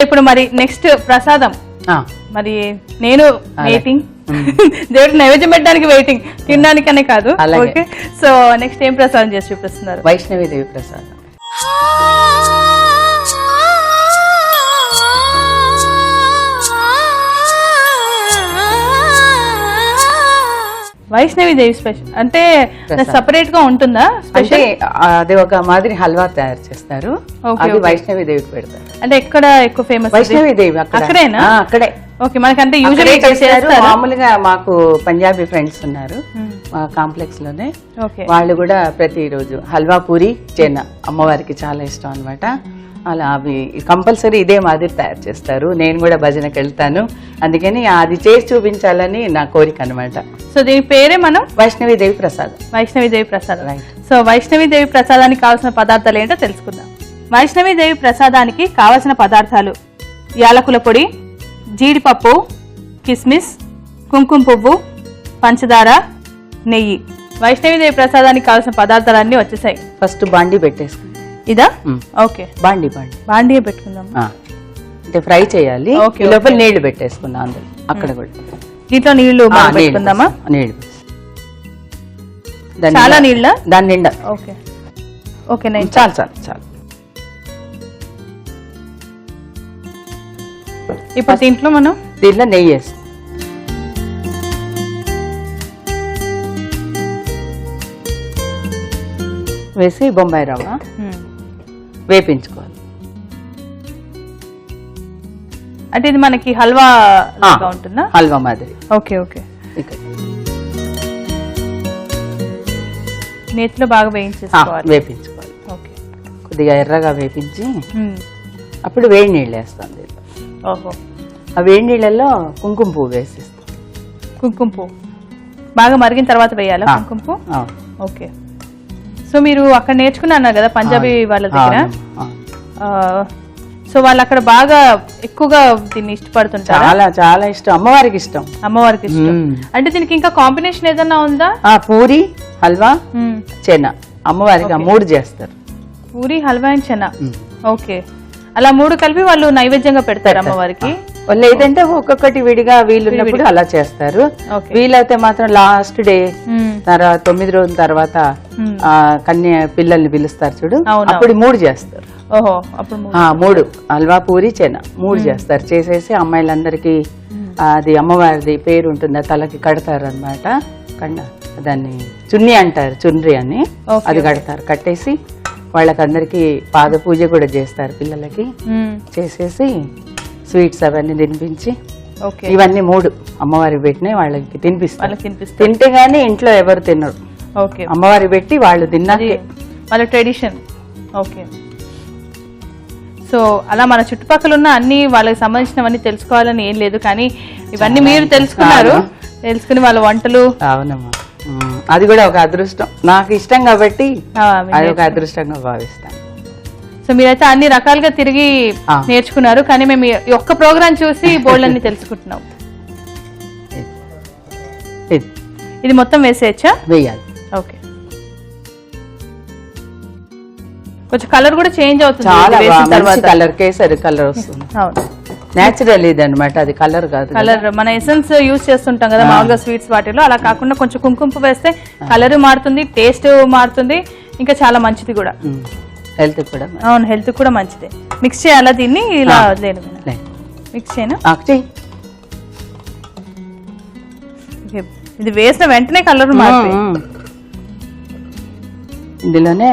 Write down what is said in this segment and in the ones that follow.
ఇప్పుడు మరి నెక్స్ట్ ప్రసాదం మరి నేను వెయిటింగ్ దేవుడికి నైవేద్యం పెట్టడానికి వెయిటింగ్ తినడానికనే కాదు. ఓకే, సో నెక్స్ట్ ఏం ప్రసాదం చేసి చూపిస్తున్నారు? వైష్ణవి దేవి ప్రసాదం. వైష్ణవి దేవి స్పెషల్ అంటే సెపరేట్ గా ఉంటుందా? అంటే అది ఒక మాదిరి హల్వా తయారు చేస్తారు, అది వైష్ణవి దేవికి పెడతారు. అంటే ఎక్కడ ఎక్కువ ఫేమస్? వైష్ణవి దేవి అక్కడేనా? అక్కడే. ఓకే, మనకంటే యూజువల్లీ మామూలుగా మాకు పంజాబీ ఫ్రెండ్స్ ఉన్నారు మా కాంప్లెక్స్ లోనే, వాళ్ళు కూడా ప్రతిరోజు హల్వా పూరి చేన అమ్మవారికి చాలా ఇష్టం అన్నమాట. అలా అవి కంపల్సరీ ఇదే మాదిరి తయారు చేస్తారు. నేను కూడా భజనకి వెళ్తాను, అందుకని అది చేసి చూపించాలని నా కోరిక అనమాట. సో దీని పేరే మనం వైష్ణవి దేవి ప్రసాదం. వైష్ణవి దేవి ప్రసాదం. సో వైష్ణవి దేవి ప్రసాదానికి కావాల్సిన పదార్థాలు ఏంటో తెలుసుకుందాం. వైష్ణవి దేవి ప్రసాదానికి కావలసిన పదార్థాలు: యాలకుల పొడి, జీడిపప్పు, కిస్మిస్, కుంకుమ పువ్వు, పంచదార, నెయ్యి. వైష్ణవి దేవి ప్రసాదానికి కావాల్సిన పదార్థాలన్నీ వచ్చేసాయి. ఫస్ట్ బాండి పెట్టేసుకుందాం. ఇదా? ఓకే, బాండి బాండి పెట్టుకుందాం. అంటే ఫ్రై చేయాలి. లోపల నీళ్లు పెట్టేసుకుందాం అందులో. అక్కడ కూడా దీంట్లో నీళ్లు పెట్టుకుందామా? నీళ్లు చాలా నీళ్ళ దాని నిండా. ఓకే ఓకే, చాలు చాలు చాలు. ఇప్పుడు దీంట్లో మనం నెయ్యి వేస్తాం. వేసి బొంబాయి రవ్వ వేపించుకోవాలి. అంటే ఇది మనకి హల్వా ఉంటుందా? హల్వా మాదిరి. Okay okay. నేతిలో బాగా వేపించుకోవాలి. ఓకే, కొద్దిగా ఎర్రగా వేపించి అప్పుడు వేడి నీళ్ళు వేస్తాం దీంట్లో. ఓహో, ఆ వేడి నీళ్ళల్లో కుంకుమ పువ్వు వేసిస్తాం. కుంకుమ పువ్వు బాగా మరిగిన తర్వాత వేయాలా కుంకుమ పువ్వు? ఓకే. సో మీరు అక్కడ నేర్చుకున్నారు కదా పంజాబీ వాళ్ళ దగ్గర, సో వాళ్ళు అక్కడ బాగా ఎక్కువగా దీన్ని ఇష్టపడుతుంటారు. చాలా చాలా ఇష్టం, అమ్మవారికి ఇష్టం. అమ్మవారికి ఇష్టం. అంటే దీనికి ఇంకా కాంబినేషన్ ఏదన్నా ఉందా? పూరి, హల్వా, చెనా. అమ్మవారికి మూడు చేస్తారు, పూరి, హల్వా అండ్ చెనా. ఓకే, అలా మూడు కలిపి వాళ్ళు నైవేద్యంగా పెడతారు అమ్మవారికి. లేదంటే ఒక్కొక్కటి విడిగా వీలున్నప్పుడు అలా చేస్తారు. వీలైతే మాత్రం లాస్ట్ డే తర్వాత 9 రోజుల తర్వాత కన్య పిల్లల్ని పిలుస్తారు చూడు, అప్పుడు మూడు చేస్తారు. ఓహో, అప్పుడు మూడు హల్వా, పూరి, చెనా మూడు చేస్తారు. చేసేసి అమ్మాయిలందరికీ అది అమ్మవారిది పేరు ఉంటుంది తలకి కడతారు అనమాట. దాన్ని చున్నీ అంటారు, చున్రి అని. అది కడతారు. కట్టేసి వాళ్ళకందరికి పాద పూజ కూడా చేస్తారు పిల్లలకి. చేసేసి స్వీట్స్ అవన్నీ తినిపించి, ఇవన్నీ మూడు అమ్మవారికి పెట్టినాయి వాళ్ళకి తినిపిస్తారు. తింటే గానీ ఇంట్లో ఎవరు తినరు. అమ్మవారికి పెట్టి వాళ్ళు తిన్నాకే వాళ్ళ ట్రెడిషన్. ఓకే, సో అలా మన చుట్టుపక్కల ఉన్న అన్ని వాళ్ళకి సంబంధించినవన్నీ తెలుసుకోవాలని ఏం లేదు, కానీ ఇవన్నీ మీరు తెలుసుకున్నారు. తెలుసుకుని వాళ్ళ వంటలు. అవునమ్మా, అది కూడా ఒక అదృష్టం. నాకు ఇష్టం కాబట్టి అది ఒక అదృష్టంగా భావిస్తాను. సో మీరైతే అన్ని రకాలుగా తిరిగి నేర్చుకున్నారు, కానీ మేము ఈ ఒక్క ప్రోగ్రాం చూసి బోల్డ్ అన్ని తెలుసుకుంటున్నాం. ఇది మొత్తం వేసేయచ్చా? వేయాలి. ఓకే, కొంచెం కలర్ కూడా చేంజ్ అవుతుంది. చాలా కలర్, కేసరి కలర్ వస్తుంది. నేచురల్ ఇది అనమాట, అది కలర్ కాదు. కలర్ మన ఎసెన్స్ యూజ్ చేస్తుంటాం కదా మామూలుగా స్వీట్స్ వాటిలో, అలా కాకుండా కొంచెం కుంకుమ వేస్తే కలర్ మారుతుంది, టేస్ట్ మారుతుంది, ఇంకా చాలా మంచిది కూడా. హెల్త్ కూడా. అవును, హెల్త్ కూడా మంచిదే. మిక్స్ చేయాలా దీన్ని? ఇలా వదిలేను, మిక్స్ చేయనా? ఇది వేసిన వెంటనే కలర్ మారుతుంది. ఇందులోనే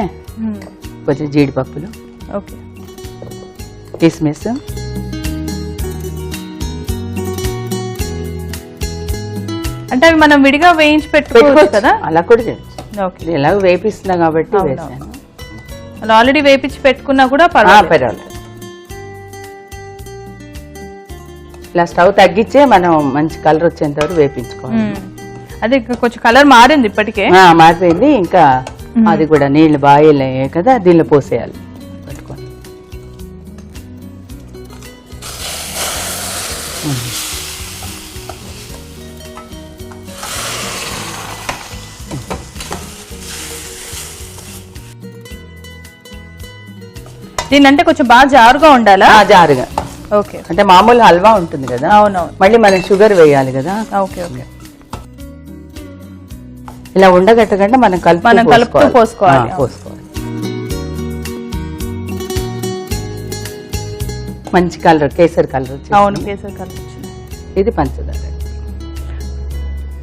కొంచెం జీడిపప్పులు, ఓకే, కిస్మిస్, అంటే అవి మనం విడిగా వేయించి పెట్టుకోవచ్చు కదా? అలా కూడా చేయొచ్చు. ఎలాగో వేపిస్తున్నా కాబట్టి వేసాను. అలా ఆల్రెడీ వేపించి పెట్టుకున్నా కూడా పర్వాలేదు. ఇలా స్టవ్ తగ్గించే మనం మంచి కలర్ వచ్చేంత వరకు వేపించుకోవాలి. అదే కొంచెం కలర్ మారింది ఇప్పటికే, మారిపోయింది. ఇంకా అది కూడా నీళ్లు బాయిల్ అయ్యాయి కదా, దీనిలో పోసేయాలి. పట్టుకొని దీని అంటే కొంచెం బాగా జారుగా ఉండాలా? జారుగా. ఓకే, అంటే మామూలు హల్వా ఉంటుంది కదా, అవునవును, మళ్ళీ మనం షుగర్ వేయాలి కదా. Okay okay. ఇలా ఉండగట్టకుండా మనం కలుపుతూ పోసుకోవాలి. మంచి కలర్, కేసరి కలర్. అవును, కేసరి కలర్ వచ్చింది. ఇది పంచదార.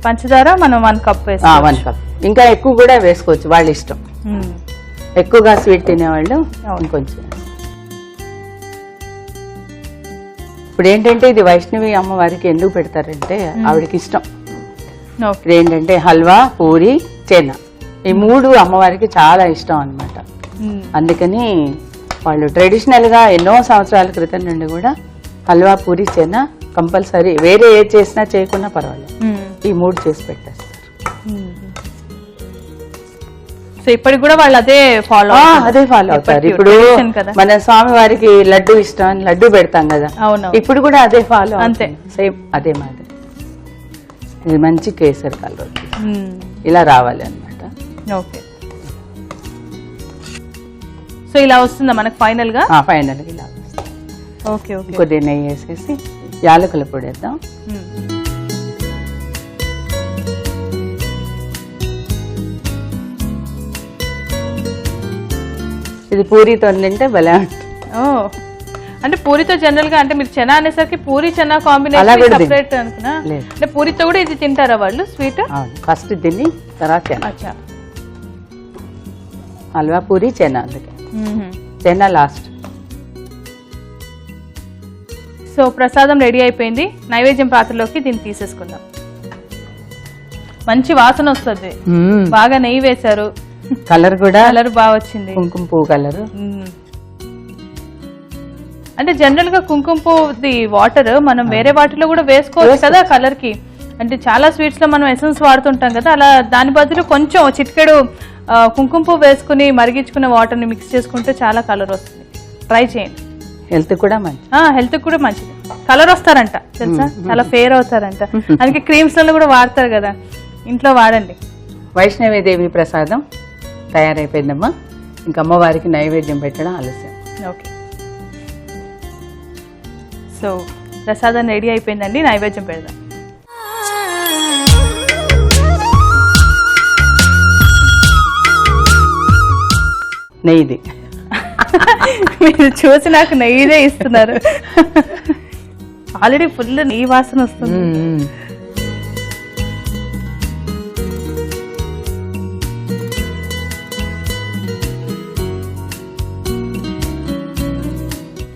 పంచదార మనం 1 కప్ వేసుకోవచ్చు. 1 కప్, ఇంకా ఎక్కువ కూడా వేసుకోవచ్చు, వాళ్ళ ఇష్టం. ఎక్కువగా స్వీట్ తినేవాళ్ళు ఇంకొంచెం. ఇప్పుడు ఏంటంటే ఇది వైష్ణవి అమ్మవారికి ఎందుకు పెడతారంటే ఆవిడకి ఇష్టం. ఇప్పుడు ఏంటంటే హల్వా, పూరి, చెనా, ఈ 3 అమ్మవారికి చాలా ఇష్టం అన్నమాట. అందుకని వాళ్ళు ట్రెడిషనల్ గా ఎన్నో సంవత్సరాల క్రితం నుండి కూడా హల్వా, పూరి, చెనా కంపల్సరీ, వేరే ఏది చేసినా చేయకున్నా పర్వాలేదు, ఈ 3 చేసి పెట్టేస్తారు. సో ఇప్పటికి కూడా వాళ్ళు అదే ఫాలో అవుతారు. ఇప్పుడు మన స్వామి వారికి లడ్డు ఇష్టం, లడ్డు పెడతాం కదా, ఇప్పుడు కూడా అదే ఫాలో, అంతే సేమ్ అదే మాదిరి. ఇది మంచి కేసరి కలర్ ఇలా రావాలి అన్నమాట. ఓకే, సో ఇలా వస్తుందా మనకు ఫైనల్ గా? ఫైనల్ గా ఇలా వస్తుంది. Okay okay. కొద్దిగా నెయ్యి వేసేసి యాలకుల పొడి వేద్దాం. ఇది పూరితో తింటే భలే ఉంటుంది. అంటే పూరితో జనరల్ గా, అంటే మీరు చెనా అనేసరికి పూరి చెనా కాంబినేషన్ సెపరేట్ అనుకున్నా, అంటే పూరితో కూడా ఇది తింటారా వాళ్ళు స్వీట్? ఫస్ట్ తిని తర్వాత చెనా. హల్వా, పూరి, చెనా, అందుకే చెనా లాస్ట్. సో ప్రసాదం రెడీ అయిపోయింది. నైవేద్యం పాత్రలోకి దీన్ని తీసేసుకుందాం. మంచి వాసన వస్తుంది, బాగా నెయ్యి వేశారు, కలర్ కూడా బాగా వచ్చింది, కుంకుమ పువ్వు కలర్. అంటే జనరల్ గా కుంకుమ పువ్వుది వాటర్ మనం వేరే వాటిలో కూడా వేసుకోవచ్చు కదా కలర్ కి. అంటే చాలా స్వీట్స్ లో మనం ఎసెన్స్ వాడుతుంటాం కదా, అలా దాని బదులు కొంచెం చిటికెడు కుంకుమ పువ్వు వేసుకుని మరిగించుకున్న వాటర్ ని మిక్స్ చేసుకుంటే చాలా కలర్ వస్తుంది. ట్రై చేయండి, హెల్త్ కూడా మంచిది. హెల్త్ కూడా మంచిది, కలర్ వస్తారంట తెలుసా, చాలా ఫేర్ అవుతారంట. అందుకే క్రీమ్స్ లలో కూడా వాడతారు కదా, ఇంట్లో వాడండి. వైష్ణవీదేవి ప్రసాదం తయారైపోయిందమ్మా. ఇంకా అమ్మవారికి నైవేద్యం పెట్టడం ఆలస్యం. ఓకే, సో ప్రసాదం రెడీ అయిపోయిందండి, నైవేద్యం పెడదాం. నెయ్యిది మీరు చూసి నాకు నెయ్యిదే ఇస్తున్నారు. ఆల్రెడీ ఫుల్ నెయ్యి వాసన వస్తుంది.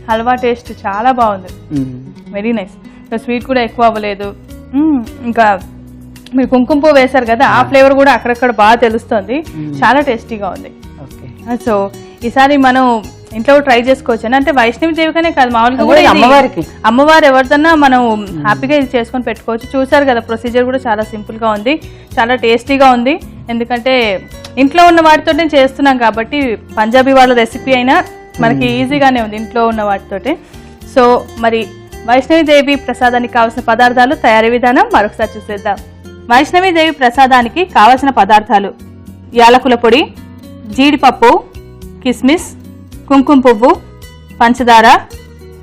హల్వా టేస్ట్ చాలా బాగుంది, వెరీ నైస్. స్వీట్ కూడా ఎక్కువ అవ్వలేదు. ఇంకా మీరు కుంకుమ పువ్వు వేశారు కదా, ఆ ఫ్లేవర్ కూడా అక్కడక్కడ బాగా తెలుస్తుంది, చాలా టేస్టీగా ఉంది. సో ఈసారి మనం ఇంట్లో ట్రై చేసుకోవచ్చు. అంటే వైష్ణవి దేవికనే కాదు, మామూలుగా కూడా అమ్మవారు ఎవరిదన్నా మనం హ్యాపీగా ఇది చేసుకొని పెట్టుకోవచ్చు. చూసారు కదా, ప్రొసీజర్ కూడా చాలా సింపుల్ గా ఉంది, చాలా టేస్టీగా ఉంది. ఎందుకంటే ఇంట్లో ఉన్న వాటితోనే చేస్తున్నాం కాబట్టి, పంజాబీ వాళ్ళ రెసిపీ అయినా మనకి ఈజీగానే ఉంది ఇంట్లో ఉన్న వాటితోటే. సో మరి వైష్ణవిదేవి ప్రసాదానికి కావాల్సిన పదార్థాలు, తయారీ విధానం మరొకసారి చూసేద్దాం. వైష్ణవిదేవి ప్రసాదానికి కావలసిన పదార్థాలు: యాలకుల పొడి, జీడిపప్పు, కిస్మిస్, కుంకుమ పువ్వు, పంచదార,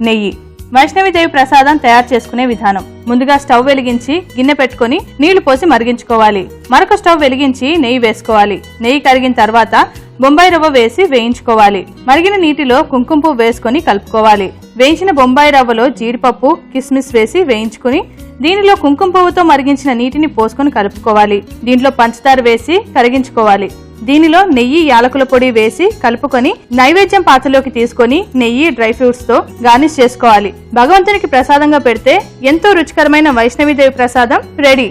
నెయ్యి. వైష్ణవిదేవి ప్రసాదం తయారు చేసుకునే విధానం: ముందుగా స్టవ్ వెలిగించి గిన్నె పెట్టుకుని నీళ్లు పోసి మరిగించుకోవాలి. మరొక స్టవ్ వెలిగించి నెయ్యి వేసుకోవాలి. నెయ్యి కరిగిన తర్వాత బొంబాయి రవ్వ వేసి వేయించుకోవాలి. మరిగిన నీటిలో కుంకుమ పువ్వు వేసుకుని కలుపుకోవాలి. వేయించిన బొంబాయి రవ్వలో జీడిపప్పు, కిస్మిస్ వేసి వేయించుకుని దీనిలో కుంకుమ పువ్వుతో మరిగించిన నీటిని పోసుకొని కలుపుకోవాలి. దీంట్లో పంచదార వేసి కరిగించుకోవాలి. దీనిలో నెయ్యి, యాలకుల పొడి వేసి కలుపుకొని నైవేద్యం పాత్రలోకి తీసుకొని నెయ్యి, డ్రై ఫ్రూట్స్ తో గార్నిష్ చేసుకోవాలి. భగవంతునికి ప్రసాదంగా పెడితే ఎంతో రుచికరమైన వైష్ణవిదేవి ప్రసాదం రెడీ.